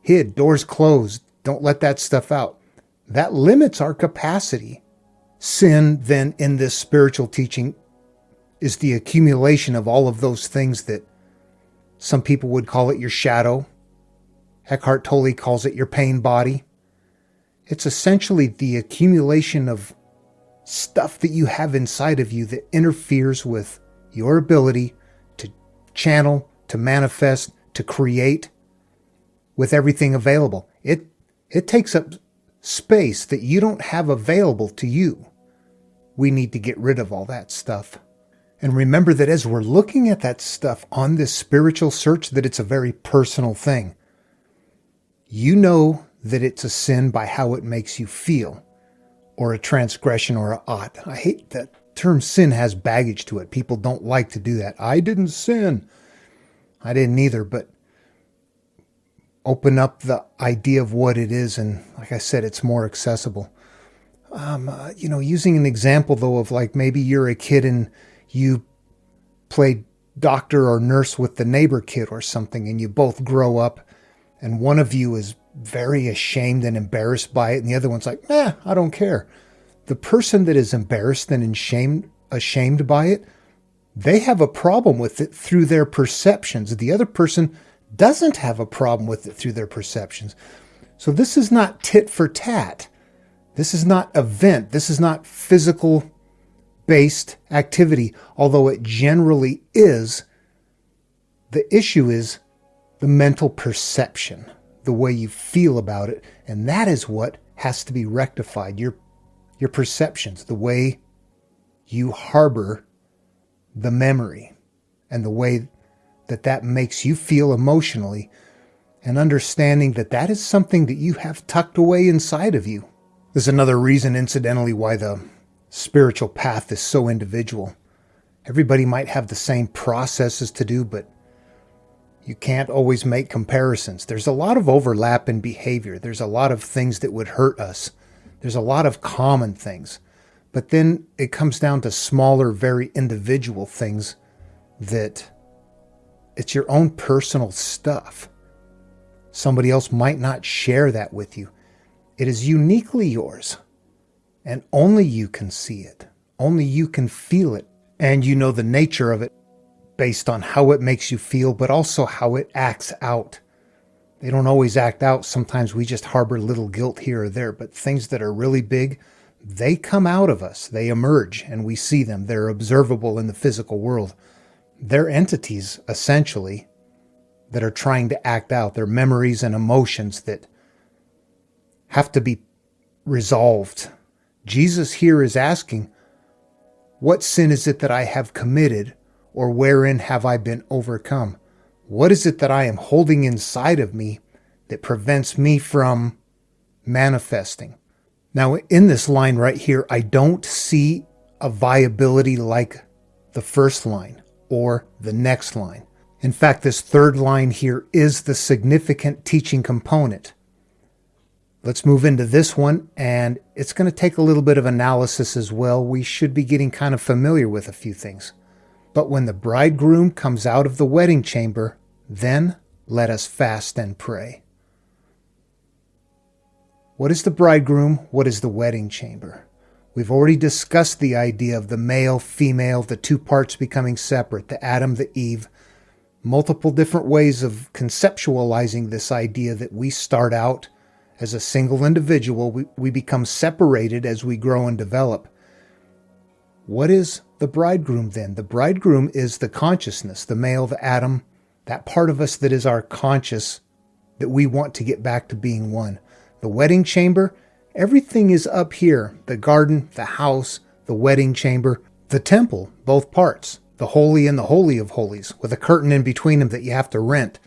hid, doors closed. Don't let that stuff out. That limits our capacity. Sin, then, in this spiritual teaching is the accumulation of all of those things that some people would call it your shadow. Eckhart Tolle calls it your pain body. It's essentially the accumulation of stuff that you have inside of you that interferes with your ability to channel, to manifest, to create with everything available. It takes up space that you don't have available to you. We need to get rid of all that stuff. And remember that as we're looking at that stuff on this spiritual search, that it's a very personal thing. You know that it's a sin by how it makes you feel, or a transgression, or a ought. I hate that term sin has baggage to it. People don't like to do that. I didn't sin. I didn't either, but open up the idea of what it is, and like I said, it's more accessible. Using an example though of like maybe you're a kid and you played doctor or nurse with the neighbor kid or something, and you both grow up, and one of you is very ashamed and embarrassed by it, and the other one's like, I don't care. The person that is embarrassed and ashamed by it, they have a problem with it through their perceptions. The other person doesn't have a problem with it through their perceptions. So this is not tit for tat. This is not event. This is not physical-based activity, although it generally is. The issue is the mental perception, the way you feel about it, and that is what has to be rectified. Your perceptions, the way you harbor the memory, and the way that makes you feel emotionally, and understanding that is something that you have tucked away inside of you. There's another reason, incidentally, why the spiritual path is so individual. Everybody might have the same processes to do, but you can't always make comparisons. There's a lot of overlap in behavior. There's a lot of things that would hurt us. There's a lot of common things. But then it comes down to smaller, very individual things that it's your own personal stuff. Somebody else might not share that with you. It is uniquely yours, and only you can see it. Only you can feel it, and you know the nature of it based on how it makes you feel, but also how it acts out. They don't always act out. Sometimes we just harbor little guilt here or there, but things that are really big, they come out of us. They emerge, and we see them. They're observable in the physical world. They're entities, essentially, that are trying to act out. They're memories and emotions that have to be resolved. Jesus here is asking, what sin is it that I have committed, or wherein have I been overcome? What is it that I am holding inside of me that prevents me from manifesting? Now, in this line right here, I don't see a viability like the first line or the next line. In fact, this third line here is the significant teaching component. Let's move into this one, and it's going to take a little bit of analysis as well. We should be getting kind of familiar with a few things. But when the bridegroom comes out of the wedding chamber, then let us fast and pray. What is the bridegroom? What is the wedding chamber? We've already discussed the idea of the male, female, the two parts becoming separate, the Adam, the Eve. Multiple different ways of conceptualizing this idea that we start out as a single individual. We become separated as we grow and develop. What is the bridegroom then? The bridegroom is the consciousness, the male, the Adam, that part of us that is our conscious, that we want to get back to being one. The wedding chamber, everything is up here. The garden, the house, the wedding chamber, the temple, both parts. The holy and the holy of holies, with a curtain in between them that you have to rent.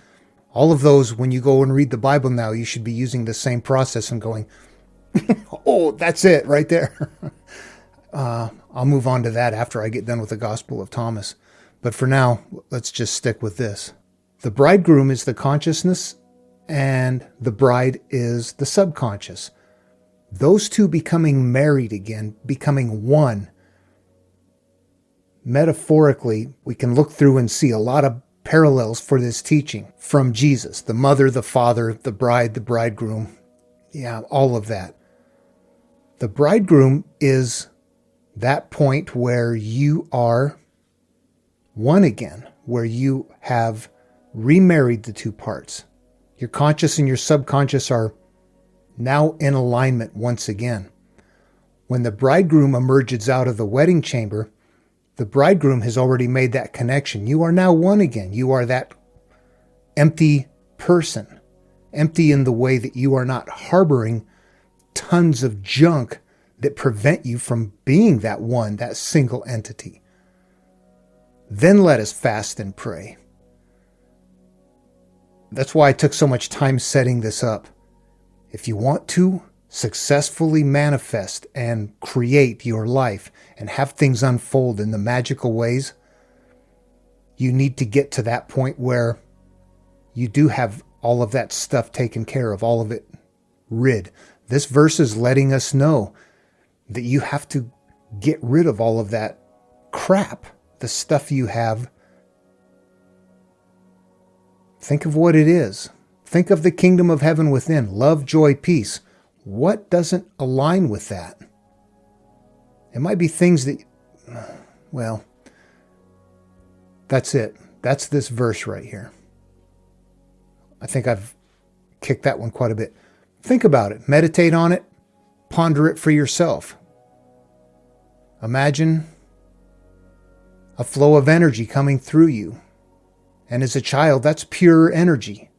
All of those, when you go and read the Bible now, you should be using the same process and going, oh, that's it right there. I'll move on to that after I get done with the Gospel of Thomas. But for now, let's just stick with this. The bridegroom is the consciousness, and the bride is the subconscious. Those two becoming married again, becoming one. Metaphorically, we can look through and see a lot of parallels for this teaching from Jesus, the mother, the father, the bride, the bridegroom. Yeah, all of that. The bridegroom is that point where you are one again, where you have remarried the two parts. Your conscious and your subconscious are now in alignment once again. When the bridegroom emerges out of the wedding chamber, the bridegroom has already made that connection. You are now one again. You are that empty person. Empty in the way that you are not harboring tons of junk that prevent you from being that one, that single entity. Then let us fast and pray. That's why I took so much time setting this up. If you want to successfully manifest and create your life and have things unfold in the magical ways, you need to get to that point where you do have all of that stuff taken care of, all of it rid. This verse is letting us know that you have to get rid of all of that crap, the stuff you have. Think of what it is. Think of the kingdom of heaven within. Love, joy, peace. What doesn't align with that? It might be things that, well, that's it. That's this verse right here. I think I've kicked that one quite a bit. Think about it. Meditate on it. Ponder it for yourself. Imagine a flow of energy coming through you. And as a child, that's pure energy.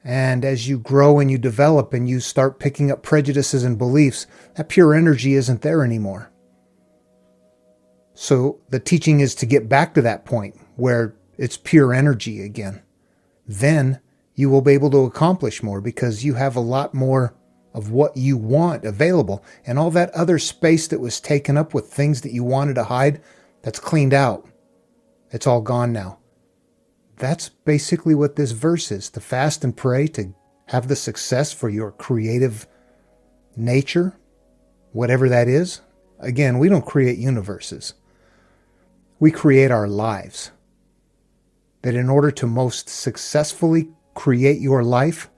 And as you grow and you develop and you start picking up prejudices and beliefs, that pure energy isn't there anymore. So the teaching is to get back to that point where it's pure energy again. Then you will be able to accomplish more because you have a lot more of what you want available. And all that other space that was taken up with things that you wanted to hide, that's cleaned out. It's all gone now. That's basically what this verse is, to fast and pray, to have the success for your creative nature, whatever that is. Again, we don't create universes. we create our lives. That in order to most successfully create your life,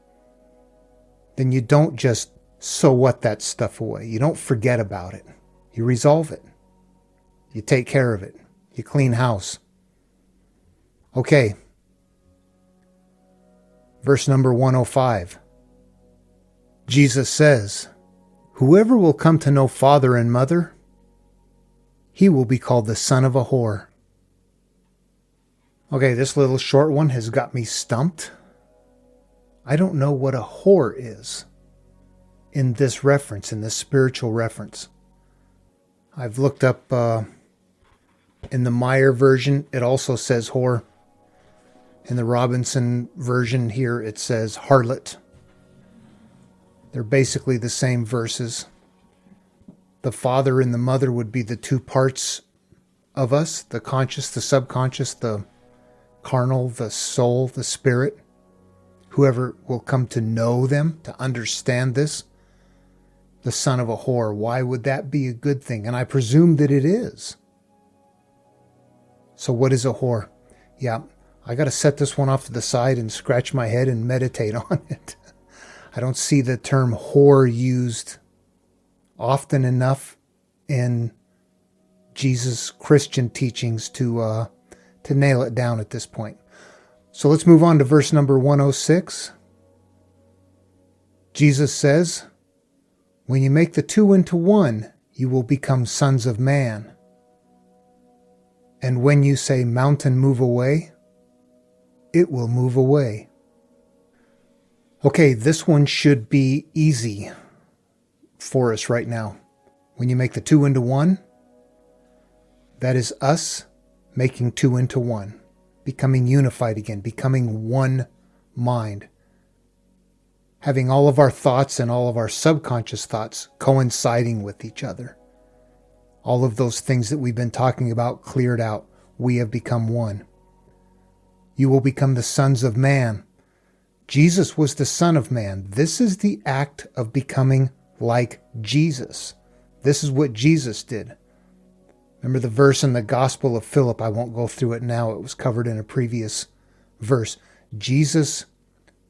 then you don't just so what that stuff away. You don't forget about it. You resolve it. You take care of it. You clean house. Okay. Verse number 105. Jesus says, "Whoever will come to know father and mother, he will be called the son of a whore." Okay, this little short one has got me stumped. I don't know what a whore is in this reference, in this spiritual reference. I've looked up in the Meyer version, it also says whore. In the Robinson version here, it says harlot. They're basically the same verses. The father and the mother would be the two parts of us, the conscious, the subconscious, the carnal, the soul, the spirit. Whoever will come to know them, to understand this, the son of a whore. Why would that be a good thing? And I presume that it is. So what is a whore? Yeah, I got to set this one off to the side and scratch my head and meditate on it. I don't see the term whore used often enough in Jesus' Christian teachings to nail it down at this point. So let's move on to verse number 106. Jesus says, "When you make the two into one, you will become sons of man. And when you say, 'Mountain, move away,' it will move away." Okay, this one should be easy for us right now. When you make the two into one, that is us making two into one, becoming unified again, becoming one mind, having all of our thoughts and all of our subconscious thoughts coinciding with each other. All of those things that we've been talking about cleared out. We have become one. You will become the sons of man. Jesus was the Son of Man. This is the act of becoming like Jesus. This is what Jesus did. Remember the verse in the Gospel of Philip? I won't go through it now. It was covered in a previous verse. Jesus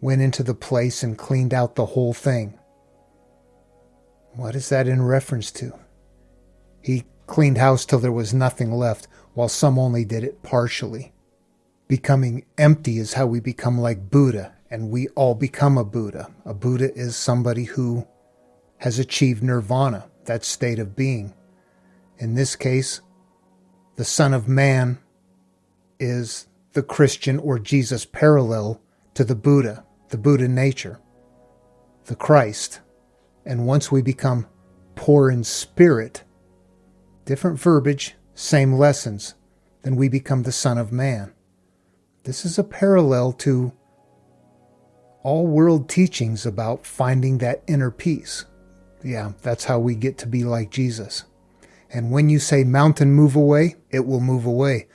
went into the place and cleaned out the whole thing. What is that in reference to? He cleaned house till there was nothing left, while some only did it partially. Becoming empty is how we become like Buddha, and we all become a Buddha. A Buddha is somebody who has achieved nirvana, that state of being. In this case, the Son of Man is the Christian or Jesus parallel to the Buddha nature, the Christ. And once we become poor in spirit, different verbiage, same lessons, then we become the Son of Man. This is a parallel to all world teachings about finding that inner peace. Yeah, that's how we get to be like Jesus. And when you say, "Mountain, move away," it will move away.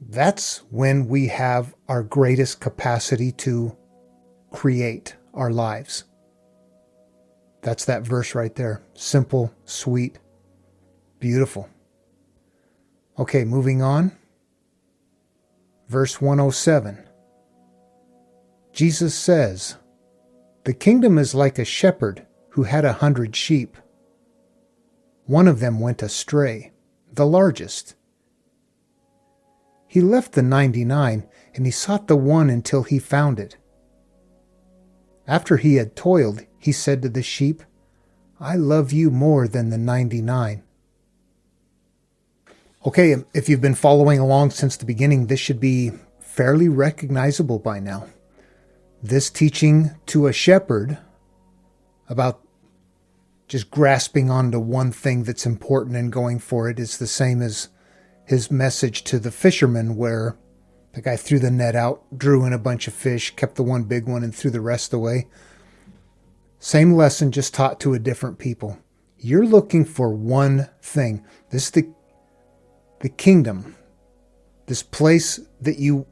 That's when we have our greatest capacity to create our lives. That's that verse right there. Simple, sweet, beautiful. Okay, moving on. Verse 107. Jesus says, "The kingdom is like a shepherd who had 100 sheep. One of them went astray, the largest. He left the 99, and he sought the one until he found it. After he had toiled, he said to the sheep, 'I love you more than the 99. Okay, if you've been following along since the beginning, this should be fairly recognizable by now. This teaching to a shepherd about just grasping onto one thing that's important and going for it is the same as his message to the fisherman, where the guy threw the net out, drew in a bunch of fish, kept the one big one, and threw the rest away. Same lesson, just taught to a different people. You're looking for one thing. This is the kingdom, this place that you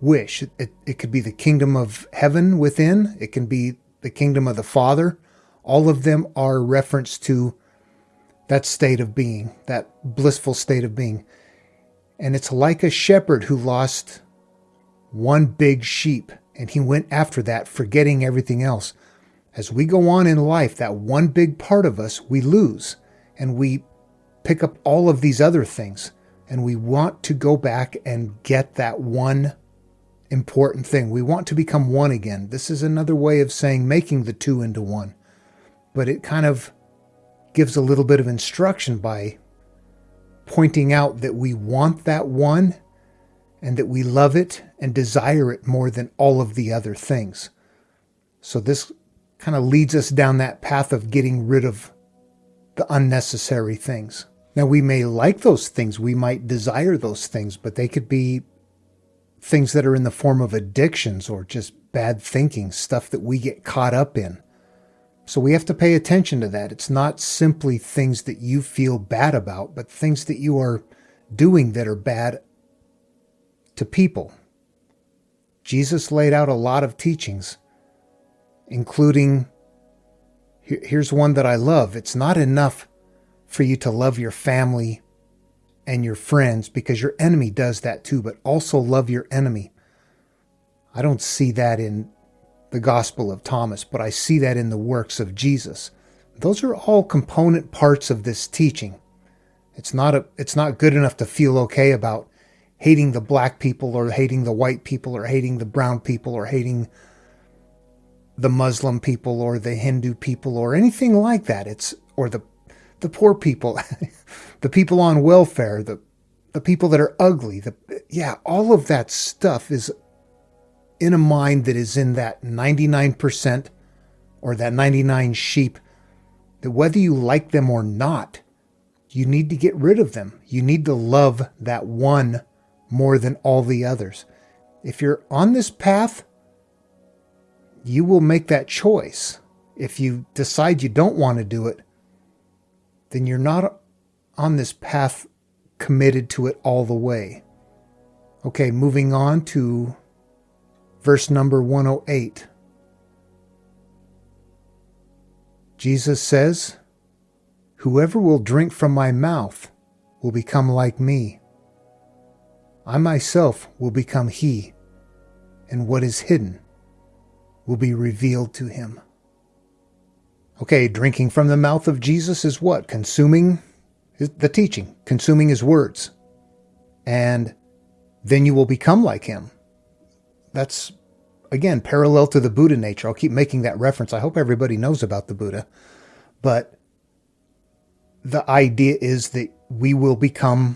wish. It could be the kingdom of heaven within. It can be the kingdom of the Father. All of them are reference to that state of being, that blissful state of being. And it's like a shepherd who lost one big sheep, and he went after that, forgetting everything else. As we go on in life, that one big part of us we lose, and we pick up all of these other things, and we want to go back and get that one important thing. We want to become one again. This is another way of saying making the two into one. But it kind of gives a little bit of instruction by pointing out that we want that one and that we love it and desire it more than all of the other things. So this kind of leads us down that path of getting rid of the unnecessary things. Now, we may like those things, we might desire those things, but they could be things that are in the form of addictions or just bad thinking, stuff that we get caught up in. So we have to pay attention to that. It's not simply things that you feel bad about, but things that you are doing that are bad to people. Jesus laid out a lot of teachings, including, here's one that I love. It's not enough for you to love your family and your friends, because your enemy does that too, but also love your enemy. I don't see that in the Gospel of Thomas, but I see that in the works of Jesus. Those are all component parts of this teaching. It's not good enough to feel okay about hating the black people or hating the white people or hating the brown people or hating the Muslim people or the Hindu people or anything like that. Or the poor people, the people on welfare, the people that are ugly. All of that stuff is in a mind that is in that 99% or that 99 sheep, that whether you like them or not, you need to get rid of them. You need to love that one more than all the others. If you're on this path, you will make that choice. If you decide you don't want to do it, then you're not on this path committed to it all the way. Okay, moving on to verse number 108. Jesus says, "Whoever will drink from my mouth will become like me. I myself will become he, and what is hidden will be revealed to him." Okay, drinking from the mouth of Jesus is what? Consuming the teaching, consuming his words. And then you will become like him. That's, again, parallel to the Buddha nature. I'll keep making that reference. I hope everybody knows about the Buddha. But the idea is that we will become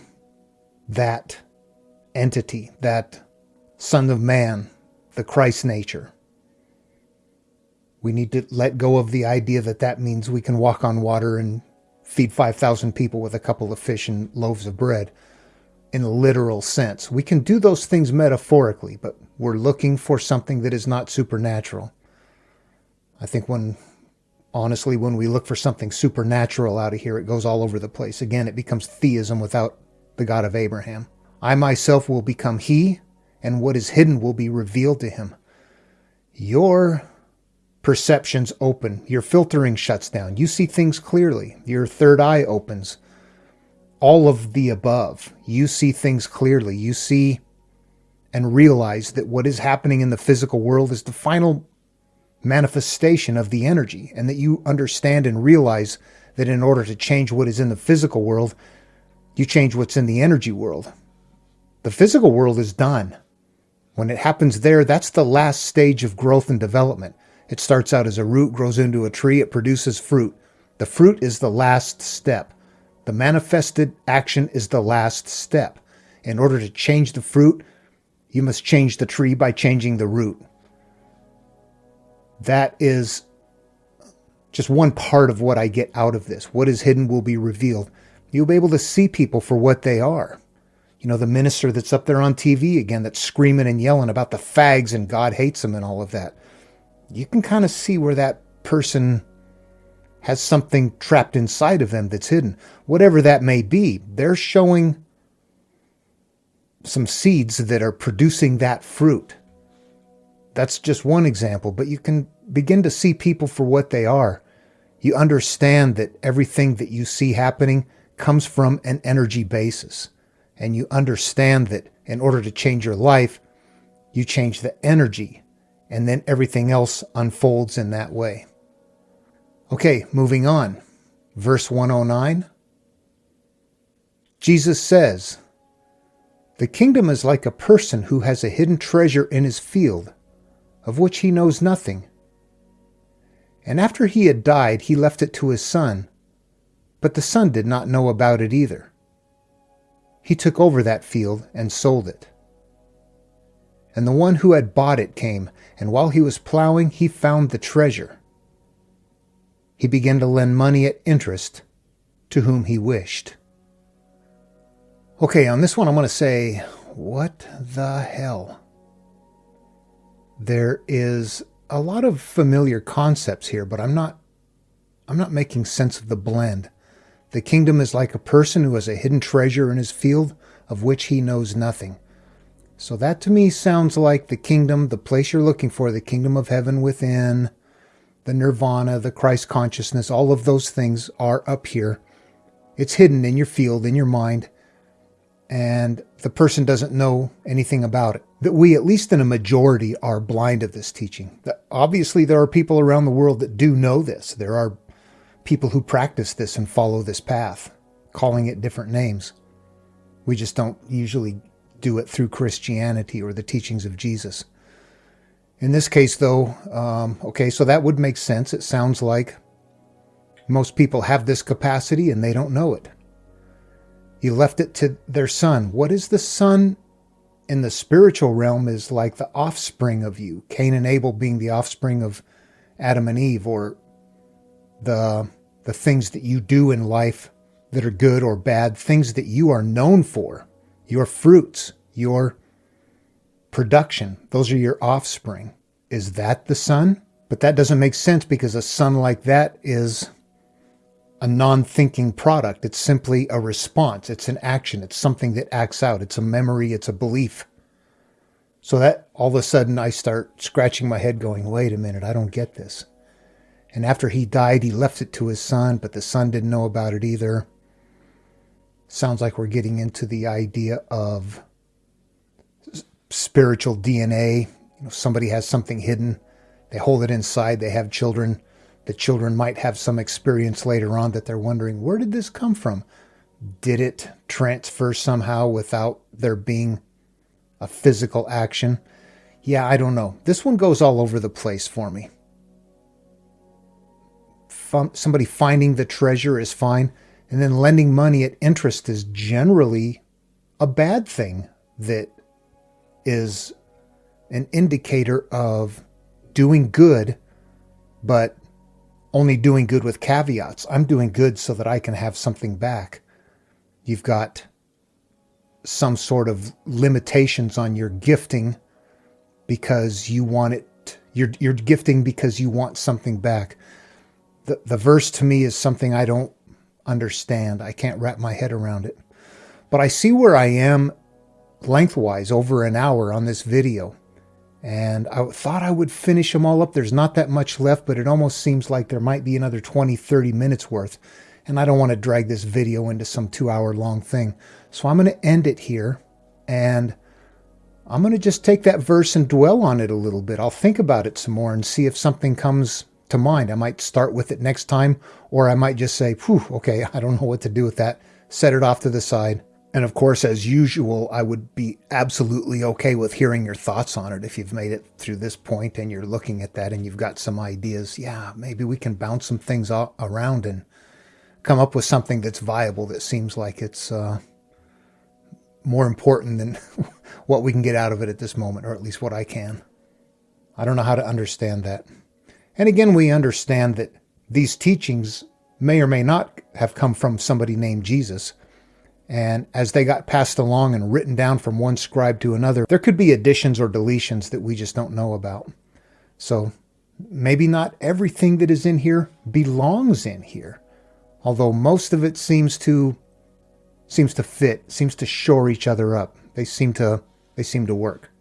that entity, that Son of Man, the Christ nature. We need to let go of the idea that that means we can walk on water and feed 5,000 people with a couple of fish and loaves of bread in a literal sense. We can do those things metaphorically, but we're looking for something that is not supernatural. I think when we look for something supernatural out of here, it goes all over the place. Again, it becomes theism without the God of Abraham. I myself will become he, and what is hidden will be revealed to him. Your perceptions open. Your filtering shuts down. You see things clearly. Your third eye opens. All of the above. You see things clearly. You see and realize that what is happening in the physical world is the final manifestation of the energy, and that you understand and realize that in order to change what is in the physical world, you change what's in the energy world. The physical world is done. When it happens there, that's the last stage of growth and development. It starts out as a root, grows into a tree, it produces fruit. The fruit is the last step. The manifested action is the last step. In order to change the fruit, you must change the tree by changing the root. That is just one part of what I get out of this. What is hidden will be revealed. You'll be able to see people for what they are. You know, the minister that's up there on TV again, that's screaming and yelling about the fags and God hates them and all of that. You can kind of see where that person has something trapped inside of them that's hidden. Whatever that may be, they're showing some seeds that are producing that fruit. That's just one example, but you can begin to see people for what they are. You understand that everything that you see happening comes from an energy basis. and you understand that in order to change your life, you change the energy, and then everything else unfolds in that way. Okay, moving on. Verse 109. Jesus says, "The kingdom is like a person who has a hidden treasure in his field, of which he knows nothing. And after he had died, he left it to his son, but the son did not know about it either. He took over that field and sold it. And the one who had bought it came, and while he was plowing, he found the treasure. He began to lend money at interest to whom he wished." Okay, on this one I'm going to say, what the hell? There is a lot of familiar concepts here, but I'm not making sense of the blend. The kingdom is like a person who has a hidden treasure in his field of which he knows nothing. So that to me sounds like the kingdom, the place you're looking for, the kingdom of heaven within, the nirvana, the Christ consciousness, all of those things are up here. It's hidden in your field, in your mind, and the person doesn't know anything about it. That we, at least in a majority, are blind of this teaching. Obviously, there are people around the world that do know this. There are people who practice this and follow this path, calling it different names. We just don't usually do it through Christianity or the teachings of Jesus. In this case, though, okay, so that would make sense. It sounds like most people have this capacity and they don't know it. He left it to their son. What is the son in the spiritual realm is like the offspring of you. Cain and Abel being the offspring of Adam and Eve, or the things that you do in life that are good or bad, things that you are known for, your fruits, your production. Those are your offspring. Is that the son? But that doesn't make sense, because a son like that is a non-thinking product. It's simply a response. It's an action. It's something that acts out. It's a memory. It's a belief. So that all of a sudden I start scratching my head going, wait a minute, I don't get this. And after he died, he left it to his son, but the son didn't know about it either. Sounds like we're getting into the idea of spiritual DNA. Somebody has something hidden. They hold it inside. They have children. The children might have some experience later on that they're wondering, where did this come from? Did it transfer somehow without there being a physical action? Yeah, I don't know. This one goes all over the place for me. Somebody finding the treasure is fine, and then lending money at interest is generally a bad thing that is an indicator of doing good, but only doing good with caveats. I'm doing good so that I can have something back. You've got some sort of limitations on your gifting because you want it. You're gifting because you want something back. The verse to me is something I don't understand. I can't wrap my head around it. But I see where I am lengthwise, over an hour on this video. And I thought I would finish them all up. There's not that much left, but it almost seems like there might be another 20, 30 minutes worth. And I don't want to drag this video into some 2-hour long thing. So I'm going to end it here. And I'm going to just take that verse and dwell on it a little bit. I'll think about it some more and see if something comes to mind. I might start with it next time, or I might just say, "Phew, okay, I don't know what to do with that." Set it off to the side. And of course, as usual, I would be absolutely okay with hearing your thoughts on it. If you've made it through this point and you're looking at that and you've got some ideas, yeah, maybe we can bounce some things around and come up with something that's viable, that seems like it's more important than what we can get out of it at this moment, or at least what I can. I don't know how to understand that. And again, we understand that these teachings may or may not have come from somebody named Jesus. And as they got passed along and written down from one scribe to another, there could be additions or deletions that we just don't know about. So maybe not everything that is in here belongs in here, although most of it seems to fit, seems to shore each other up. They seem to work.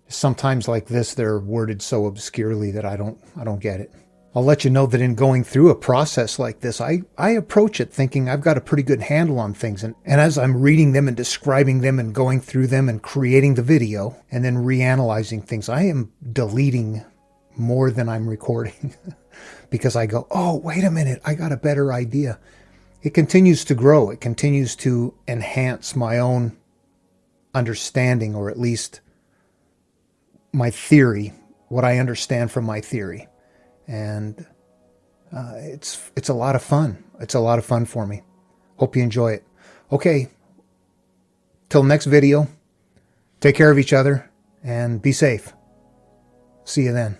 Sometimes like this, they're worded so obscurely that I don't get it. I'll let you know that in going through a process like this, I approach it thinking I've got a pretty good handle on things. And as I'm reading them and describing them and going through them and creating the video and then reanalyzing things, I am deleting more than I'm recording because I go, oh, wait a minute, I got a better idea. It continues to grow. It continues to enhance my own understanding, or at least my theory, what I understand from my theory. And it's a lot of fun. It's a lot of fun for me. Hope you enjoy it. Okay, till next video, take care of each other and be safe. See you then.